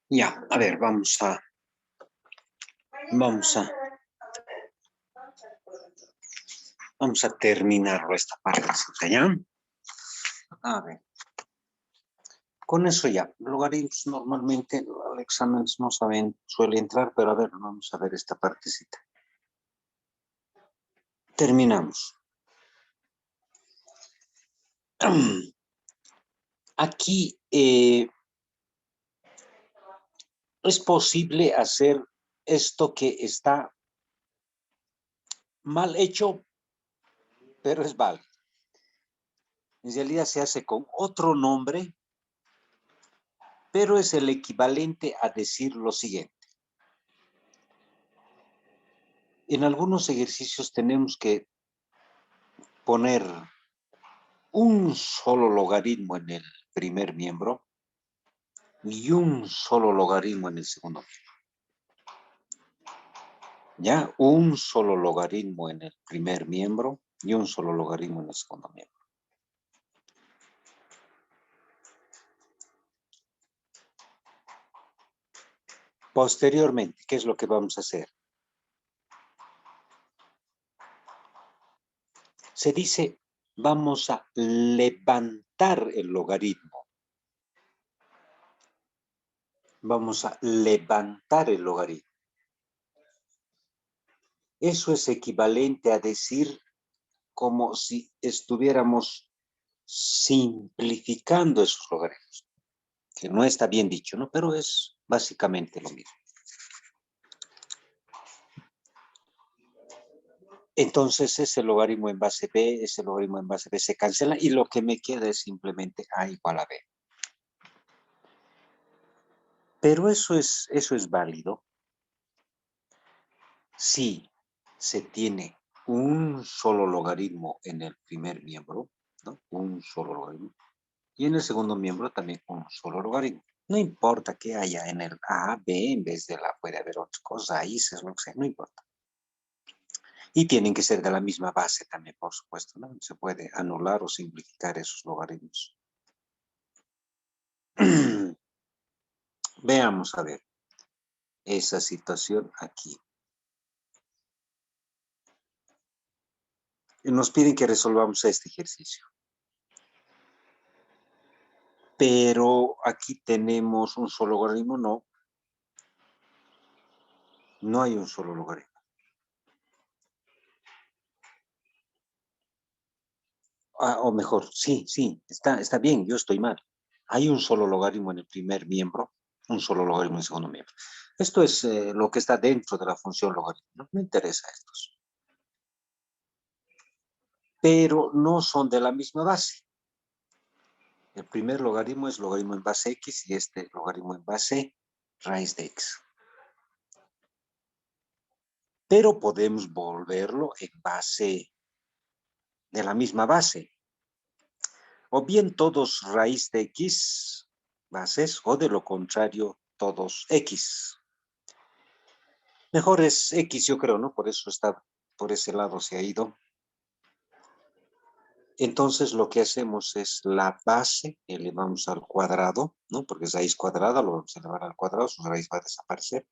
Ya, a ver, vamos a terminar esta parte, ¿ya? A ver. Con eso ya, logaritmos normalmente al examen no saben, suele entrar, pero a ver, vamos a ver esta partecita. Terminamos. Aquí es posible hacer esto que está mal hecho, pero es válido. En realidad se hace con otro nombre, pero es el equivalente a decir lo siguiente. En algunos ejercicios tenemos que poner un solo logaritmo en el primer miembro y un solo logaritmo en el segundo miembro. Ya, un solo logaritmo en el primer miembro y un solo logaritmo en el segundo miembro. Posteriormente, ¿qué es lo que vamos a hacer? Se dice, vamos a levantar el logaritmo. Vamos a levantar el logaritmo. Eso es equivalente a decir como si estuviéramos simplificando esos logaritmos, que no está bien dicho, ¿no? Pero es básicamente lo mismo. Entonces ese logaritmo en base B, ese logaritmo en base B se cancela y lo que me queda es simplemente A igual a B. Pero eso es válido si se tiene un solo logaritmo en el primer miembro, ¿no? Un solo logaritmo. Y en el segundo miembro también un solo logaritmo. No importa que haya en el A, B, en vez de la, puede haber otras cosas, ahí es lo que sea, no importa. Y tienen que ser de la misma base también, por supuesto, ¿no? Se puede anular o simplificar esos logaritmos. Veamos a ver esa situación aquí. Nos piden que resolvamos este ejercicio. Pero aquí tenemos un solo logaritmo, no. No hay un solo logaritmo. O mejor, sí, está bien, yo estoy mal. Hay un solo logaritmo en el primer miembro, un solo logaritmo en el segundo miembro. Esto es lo que está dentro de la función logaritmo. No me interesa estos. Pero no son de la misma base. El primer logaritmo es logaritmo en base x y este logaritmo en base raíz de x. Pero podemos volverlo en base de la misma base. O bien todos raíz de x bases o de lo contrario todos x. Mejor es x, yo creo, ¿no? Por eso está, por ese lado se ha ido. Entonces lo que hacemos es la base, elevamos al cuadrado, ¿no? Porque es raíz cuadrada, lo vamos a elevar al cuadrado, su raíz va a desaparecer.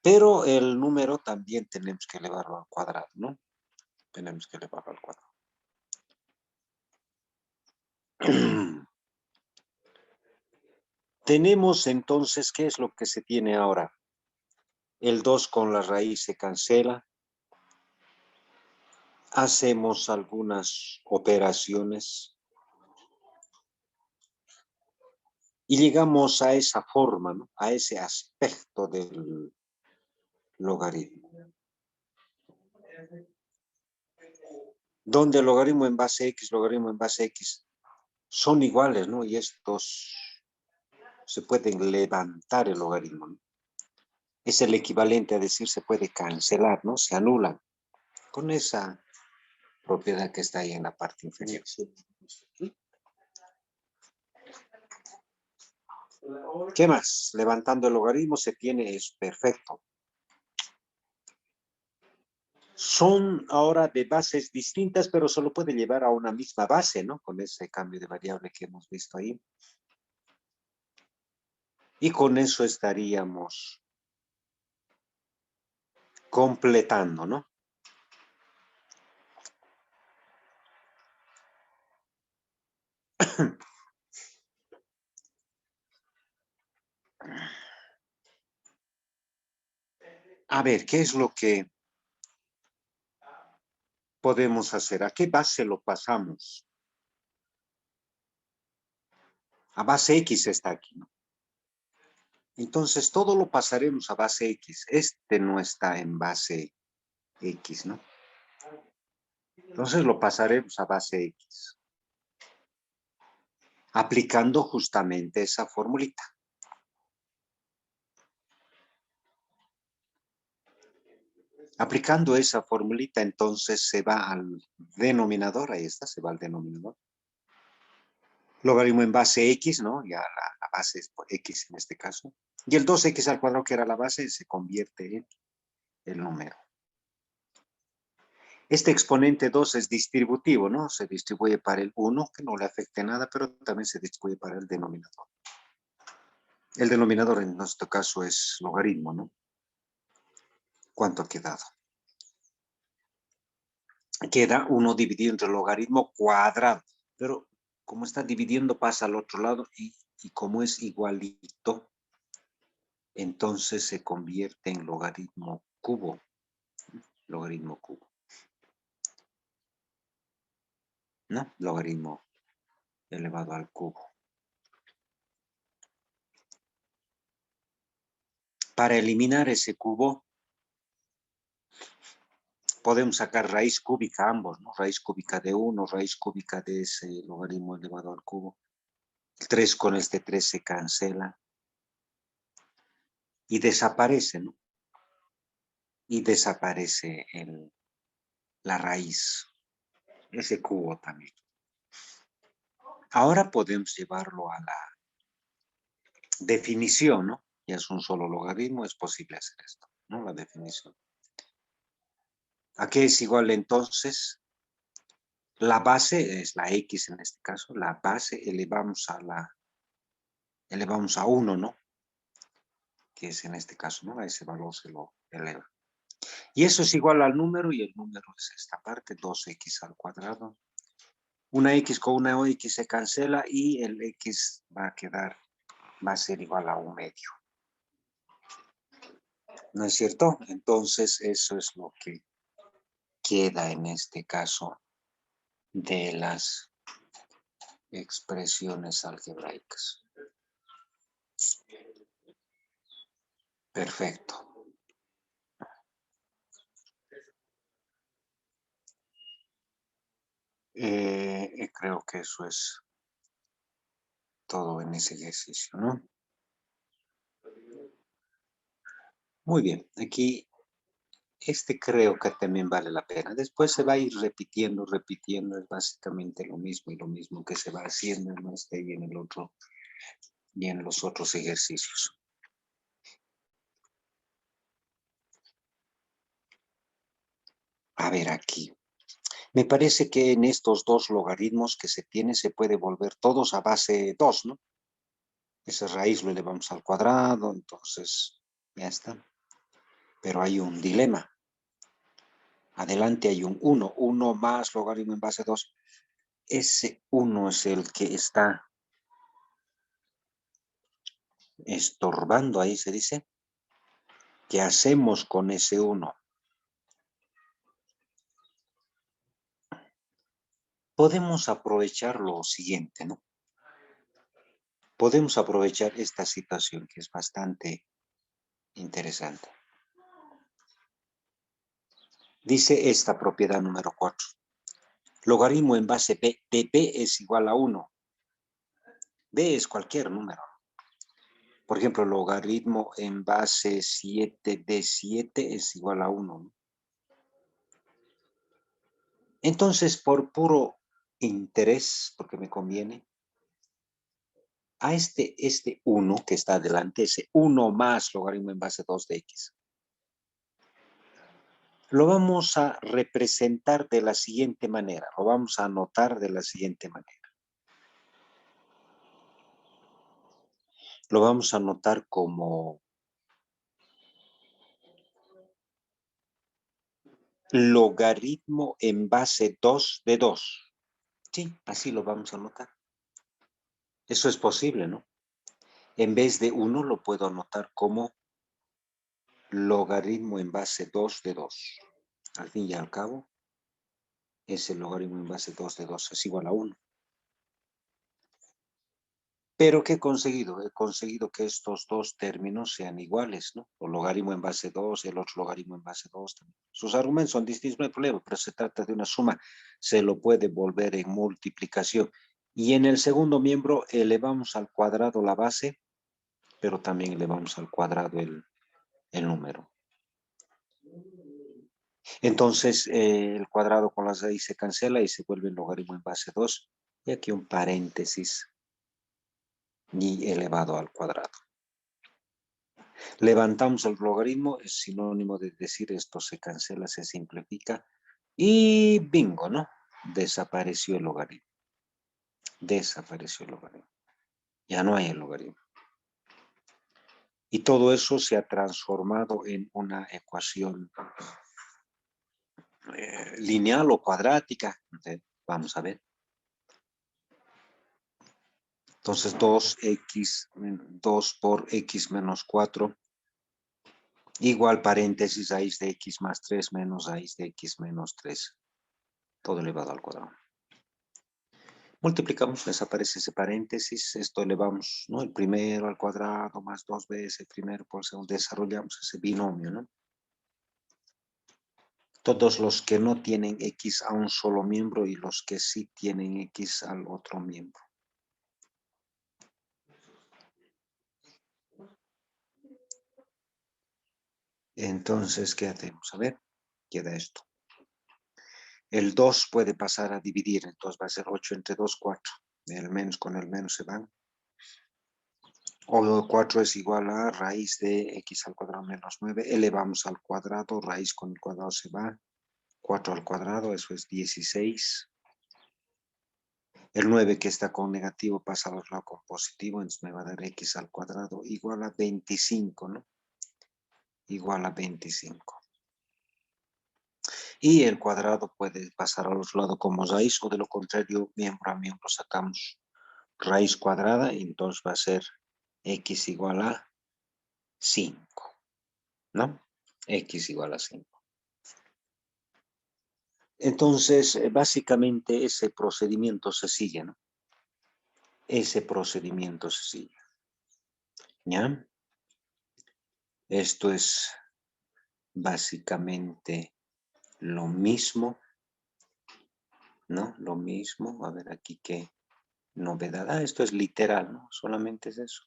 Pero el número también tenemos que elevarlo al cuadrado, ¿no? Tenemos que elevarlo al cuadrado. Tenemos entonces, ¿qué es lo que se tiene ahora? El 2 con la raíz se cancela. Hacemos algunas operaciones y llegamos a esa forma, ¿no? A ese aspecto del logaritmo. Donde el logaritmo en base X, logaritmo en base X son iguales, ¿no? Y estos se pueden levantar el logaritmo, ¿no? Es el equivalente a decir se puede cancelar, ¿no? Se anulan con esa propiedad que está ahí en la parte inferior. ¿Qué más? Levantando el logaritmo se tiene, es perfecto. Son ahora de bases distintas, pero solo puede llevar a una misma base, ¿no? Con ese cambio de variable que hemos visto ahí. Y con eso estaríamos completando, ¿no? A ver, ¿qué es lo que podemos hacer? ¿A qué base lo pasamos? A base X está aquí, ¿no? Entonces, todo lo pasaremos a base X. Este no está en base X, ¿no? Entonces lo pasaremos a base X. Aplicando justamente esa formulita. Aplicando esa formulita, entonces se va al denominador. Ahí está, se va al denominador. Logaritmo en base X, ¿no? Ya la base es por X en este caso. Y el 2X al cuadrado, que era la base, se convierte en el número. Este exponente 2 es distributivo, ¿no? Se distribuye para el 1, que no le afecte nada, pero también se distribuye para el denominador. El denominador en nuestro caso es logaritmo, ¿no? ¿Cuánto ha quedado? Queda 1 dividido entre logaritmo cuadrado, pero como está dividiendo pasa al otro lado y como es igualito, entonces se convierte en logaritmo cubo. Logaritmo cubo. ¿No? Logaritmo elevado al cubo. Para eliminar ese cubo, podemos sacar raíz cúbica ambos, ¿no? Raíz cúbica de 1, raíz cúbica de ese logaritmo elevado al cubo. El 3 con este 3 se cancela y desaparece, ¿no? Y desaparece la raíz, ese cubo también. Ahora podemos llevarlo a la definición, ¿no? Ya es un solo logaritmo, es posible hacer esto, ¿no? La definición. ¿A qué es igual entonces? La base es la X en este caso, la base elevamos a 1, ¿no? Que es en este caso, ¿no? A ese valor se lo eleva. Y eso es igual al número y el número es esta parte, 2x al cuadrado. Una X con una X se cancela y el X va a ser igual a 1/2. ¿No es cierto? Entonces eso es lo que queda en este caso de las expresiones algebraicas. Perfecto. Creo que eso es todo en ese ejercicio, ¿no? Muy bien, aquí creo que también vale la pena. Después se va a ir repitiendo, es básicamente lo mismo y lo mismo que se va haciendo, no está ahí en el otro y en los otros ejercicios. A ver aquí. Me parece que en estos dos logaritmos que se tiene se puede volver todos a base 2, ¿no? Esa raíz lo elevamos al cuadrado, entonces ya está. Pero hay un dilema. Adelante hay un 1, 1 más logaritmo en base 2. Ese 1 es el que está estorbando, ahí se dice. ¿Qué hacemos con ese 1? Podemos aprovechar lo siguiente, ¿no? Podemos aprovechar esta situación que es bastante interesante. Dice esta propiedad número 4. Logaritmo en base b de b es igual a 1. B es cualquier número. Por ejemplo, logaritmo en base 7 de 7 es igual a 1, ¿no? Entonces, por puro interés, porque me conviene, a este 1 que está adelante, ese 1 más logaritmo en base 2 de x, lo vamos a representar de la siguiente manera, lo vamos a anotar de la siguiente manera. lo vamos a anotar como logaritmo en base 2 de 2. Sí, así lo vamos a anotar. Eso es posible, ¿no? En vez de 1 lo puedo anotar como logaritmo en base 2 de 2. Al fin y al cabo, ese logaritmo en base 2 de 2 es igual a 1. Pero ¿qué he conseguido? He conseguido que estos dos términos sean iguales, ¿no? O logaritmo en base 2 y el otro logaritmo en base 2 también. Sus argumentos son distintos, no hay problema, pero se trata de una suma. Se lo puede volver en multiplicación. Y en el segundo miembro elevamos al cuadrado la base, pero también elevamos al cuadrado el número. Entonces, el cuadrado con las raíces se cancela y se vuelve el logaritmo en base 2. Y aquí un paréntesis y elevado al cuadrado. Levantamos el logaritmo, es sinónimo de decir esto se cancela, se simplifica. Y bingo, ¿no? Desapareció el logaritmo. Desapareció el logaritmo. Ya no hay el logaritmo. Y todo eso se ha transformado en una ecuación lineal o cuadrática. Vamos a ver. Entonces 2 por x menos 4 igual paréntesis raíz de x más 3 menos raíz de x menos 3. Todo elevado al cuadrado. Multiplicamos, desaparece ese paréntesis, esto elevamos, ¿no? El primero al cuadrado más 2 veces el primero por segundo, desarrollamos ese binomio, ¿no? Todos los que no tienen x a un solo miembro y los que sí tienen x al otro miembro. Entonces, ¿qué hacemos? A ver, queda esto. El 2 puede pasar a dividir, entonces va a ser 8 entre 2, 4. El menos con el menos se van. O 4 es igual a raíz de x al cuadrado menos 9. Elevamos al cuadrado, raíz con el cuadrado se va. 4 al cuadrado, eso es 16. El 9 que está con negativo pasa al otro lado con positivo, entonces me va a dar x al cuadrado igual a 25, ¿no? Igual a 25. Y el cuadrado puede pasar al otro lado como raíz, o de lo contrario, miembro a miembro sacamos raíz cuadrada, y entonces va a ser x igual a 5, ¿no? X igual a 5. Entonces, básicamente ese procedimiento se sigue, ¿no? Ese procedimiento se sigue. ¿Ya? Esto es básicamente lo mismo, ¿no? Lo mismo. A ver aquí qué novedad. Ah, esto es literal, ¿no? Solamente es eso.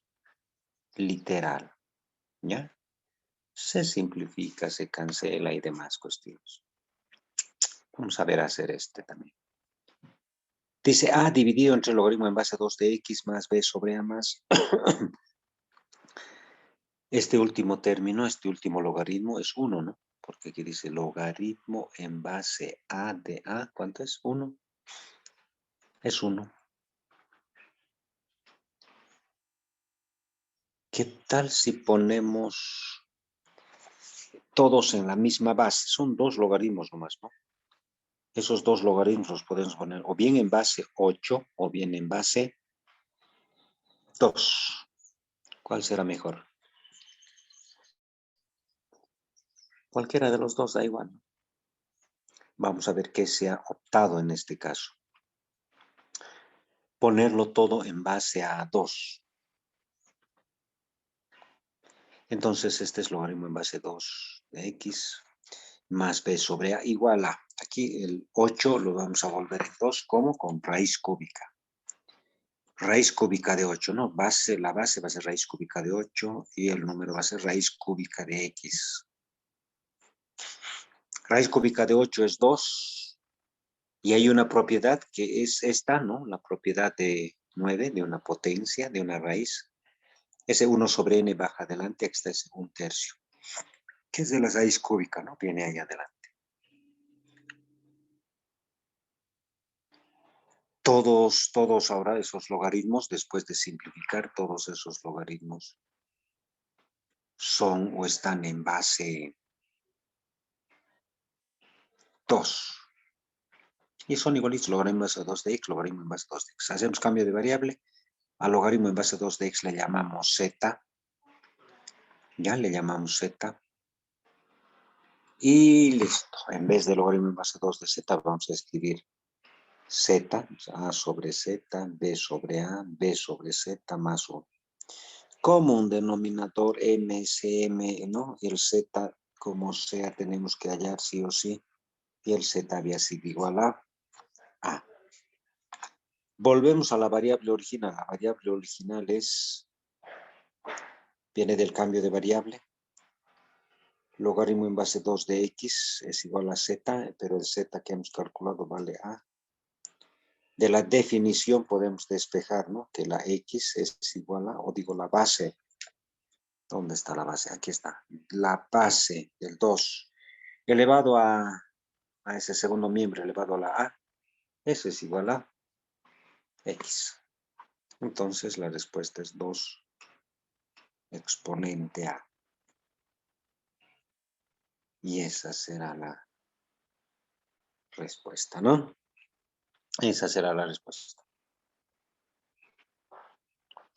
Literal. ¿Ya? Se simplifica, se cancela y demás cuestiones. Vamos a ver hacer este también. Dice A dividido entre el logaritmo en base a 2 de x más b sobre a más. Este último término, este último logaritmo es 1, ¿no? Porque aquí dice logaritmo en base a de a. ¿Cuánto es? 1. Es 1. ¿Qué tal si ponemos todos en la misma base? Son dos logaritmos nomás, ¿no? Esos dos logaritmos los podemos poner o bien en base 8 o bien en base 2. ¿Cuál será mejor? Cualquiera de los dos da igual, ¿no? Vamos a ver qué se ha optado en este caso. Ponerlo todo en base a 2. Entonces, este es logaritmo en base 2 de x más b sobre a igual a. Aquí el 8 lo vamos a volver en 2, ¿cómo? Con raíz cúbica. Raíz cúbica de 8, ¿no? La base va a ser raíz cúbica de 8 y el número va a ser raíz cúbica de x. Raíz cúbica de 8 es 2 y hay una propiedad que es esta, ¿no? La propiedad de 9, de una potencia, de una raíz. Ese 1 sobre n baja adelante, aquí está ese 1/3. ¿Qué es de la raíz cúbica, no? Viene ahí adelante. Todos ahora esos logaritmos, después de simplificar, todos esos logaritmos son o están en base 2. Y son igualitos, logaritmo en base 2 de x, logaritmo en base 2 de x. Hacemos cambio de variable. Al logaritmo en base 2 de x le llamamos z. Ya le llamamos z. Y listo. En vez de logaritmo en base 2 de z, vamos a escribir z, a sobre z, b sobre a, b sobre z más 1. Como un denominador MCM, ¿no? El z, como sea, tenemos que hallar sí o sí. Y el z había sido igual a A. Volvemos a la variable original. La variable original viene del cambio de variable. Logaritmo en base 2 de x es igual a z, pero el z que hemos calculado vale a. De la definición podemos despejar, ¿no? Que la x es igual a, o digo la base. ¿Dónde está la base? Aquí está. La base del 2 elevado a ese segundo miembro elevado a la a. Eso es igual a x. Entonces la respuesta es 2 exponente a. Y esa será la respuesta, ¿no? Esa será la respuesta.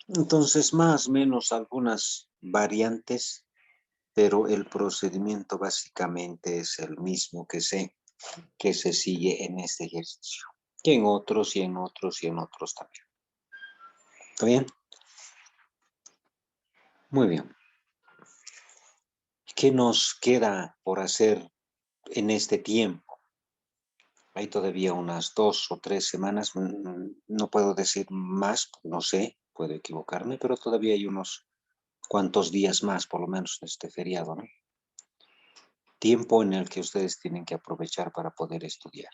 Entonces, más o menos algunas variantes, pero el procedimiento básicamente es el mismo que se sigue en este ejercicio, que en otros y en otros y en otros también. ¿Está bien? Muy bien. ¿Qué nos queda por hacer en este tiempo? Hay todavía unas 2 o 3 semanas, no puedo decir más, no sé, puedo equivocarme, pero todavía hay unos cuantos días más, por lo menos en este feriado, ¿no? Tiempo en el que ustedes tienen que aprovechar para poder estudiar,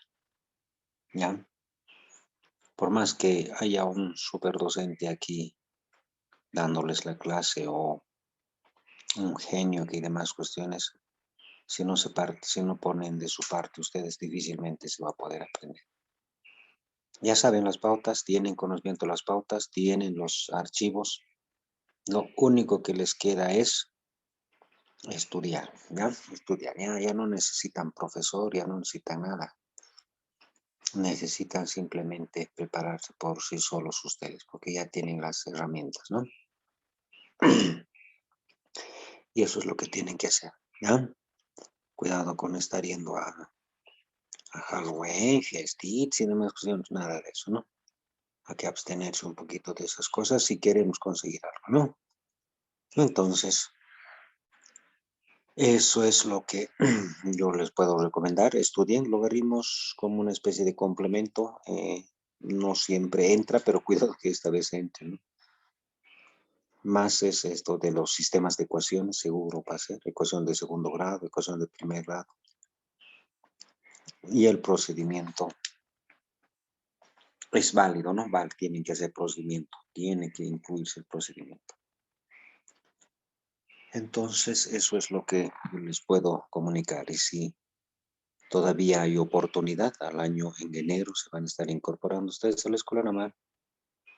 ¿ya? Por más que haya un superdocente aquí dándoles la clase o un genio que y demás cuestiones, si no ponen de su parte, ustedes difícilmente se va a poder aprender. Ya saben las pautas, tienen conocimiento de las pautas, tienen los archivos. Lo único que les queda es estudiar, ¿ya? Estudiar, ya no necesitan profesor, ya no necesitan nada. Necesitan simplemente prepararse por sí solos ustedes, porque ya tienen las herramientas, ¿no? Y eso es lo que tienen que hacer, ¿ya? Cuidado con estar yendo a Halloween, fiestitas y demás cuestiones, nada de eso, ¿no? Hay que abstenerse un poquito de esas cosas si queremos conseguir algo, ¿no? Entonces, eso es lo que yo les puedo recomendar. Estudien logaritmos como una especie de complemento. No siempre entra, pero cuidado que esta vez entre, ¿no? Más es esto de los sistemas de ecuaciones, seguro va a ser. Ecuación de segundo grado, ecuación de primer grado. Y el procedimiento es válido, ¿no? Tienen que hacer procedimiento, tiene que incluirse el procedimiento. Entonces, eso es lo que les puedo comunicar. Y si todavía hay oportunidad, al año en enero se van a estar incorporando ustedes a la Escuela Naval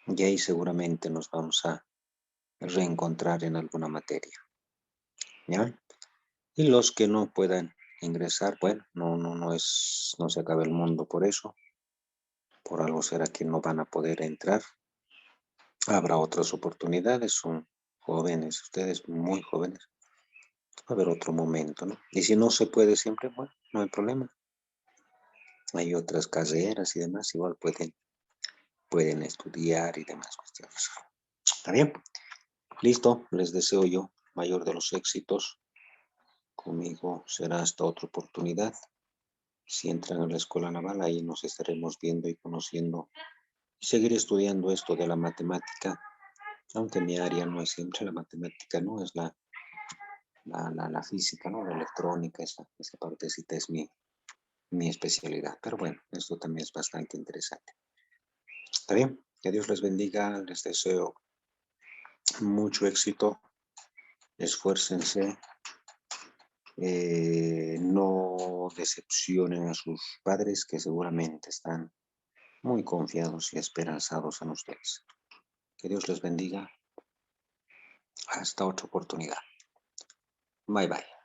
y ahí seguramente nos vamos a reencontrar en alguna materia, ¿ya? Y los que no puedan ingresar, bueno, no se acaba el mundo por eso. Por algo será que no van a poder entrar. Habrá otras oportunidades, son jóvenes, ustedes muy jóvenes. Va a haber otro momento, ¿no? Y si no se puede siempre, bueno, no hay problema. Hay otras carreras y demás, igual pueden estudiar y demás cuestiones. ¿Está bien? Listo, les deseo yo mayor de los éxitos. Conmigo será hasta otra oportunidad. Si entran a la Escuela Naval, ahí nos estaremos viendo y conociendo. Y seguir estudiando esto de la matemática, aunque mi área no es siempre la matemática, ¿no? Es la física, ¿no? La electrónica, esa partecita es mi especialidad. Pero bueno, esto también es bastante interesante. ¿Está bien? Que Dios les bendiga, les deseo mucho éxito, esfuércense, no decepcionen a sus padres que seguramente están muy confiados y esperanzados en ustedes. Que Dios les bendiga. Hasta otra oportunidad. Bye bye.